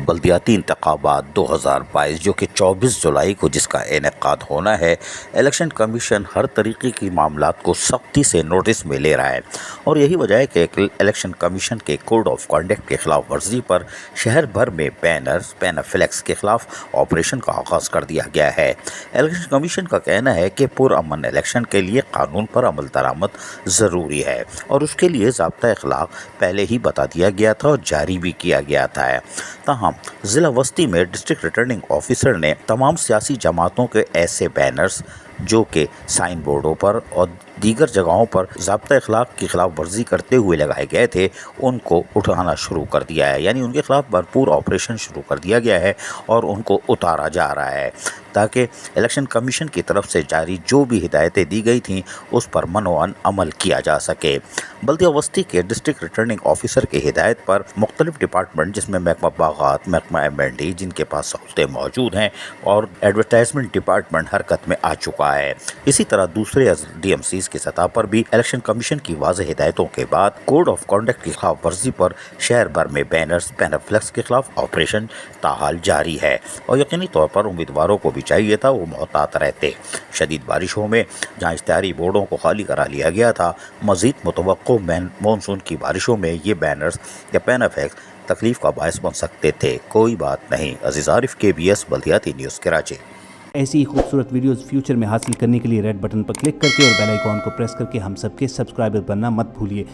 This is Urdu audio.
بلدیاتی انتخابات 2022 جو کہ 24 جولائی کو جس کا انعقاد ہونا ہے، الیکشن کمیشن ہر طریقے کی معاملات کو سختی سے نوٹس میں لے رہا ہے اور یہی وجہ ہے کہ الیکشن کمیشن کے کوڈ آف کنڈکٹ کی خلاف ورزی پر شہر بھر میں بینرز فلیکس کے خلاف آپریشن کا آغاز کر دیا گیا ہے۔ الیکشن کمیشن کا کہنا ہے کہ پرامن الیکشن کے لیے قانون پر عمل درآمد ضروری ہے اور اس کے لیے ضابطہ اخلاق پہلے ہی بتا دیا گیا تھا اور جاری بھی کیا گیا تھا۔ تاہم ضلع وسطی میں ڈسٹرکٹ ریٹرننگ آفیسر نے تمام سیاسی جماعتوں کے ایسے بینرز جو کہ سائن بورڈوں پر اور دیگر جگہوں پر ضابطہ اخلاق کی خلاف ورزی کرتے ہوئے لگائے گئے تھے، ان کو اٹھانا شروع کر دیا ہے، یعنی ان کے خلاف بھرپور آپریشن شروع کر دیا گیا ہے اور ان کو اتارا جا رہا ہے تاکہ الیکشن کمیشن کی طرف سے جاری جو بھی ہدایتیں دی گئی تھیں اس پر منوعاً عمل کیا جا سکے۔ بلدیہ وسطی کے ڈسٹرکٹ ریٹرننگ آفیسر کی ہدایت پر مختلف ڈپارٹمنٹ جس میں محکمہ باغات، محکمہ M&D جن کے پاس سہولتیں موجود ہیں اور ایڈورٹائزمنٹ ڈپارٹمنٹ حرکت میں آ چکا ہے۔ اسی طرح دوسرے DMCs کی سطح پر بھی الیکشن کمیشن کی واضح ہدایتوں کے بعد کوڈ آف کنڈکٹ کی خلاف ورزی پر شہر بھر میں بینرز فلیکس کے خلاف آپریشن تاحال جاری ہے اور یقینی طور پر امیدواروں کو بھی چاہیے تھا وہ محتاط رہتے۔ شدید بارشوں میں جہاں اشتہاری بورڈوں کو خالی کرا لیا گیا تھا، مزید متوقع مونسون کی بارشوں میں یہ بینرز یا فلیکس تکلیف کا باعث بن سکتے تھے۔ کوئی بات نہیں۔ عزیز عارف، KBS بلدیاتی نیوز کراچی۔ ایسی ہی خوبصورت ویڈیوز فیوچر میں حاصل کرنے کے لیے ریڈ بٹن پر کلک کر کے اور بیل آئیکن کو پریس کر کے ہم سب کے سبسکرائبر بننا مت بھولیے۔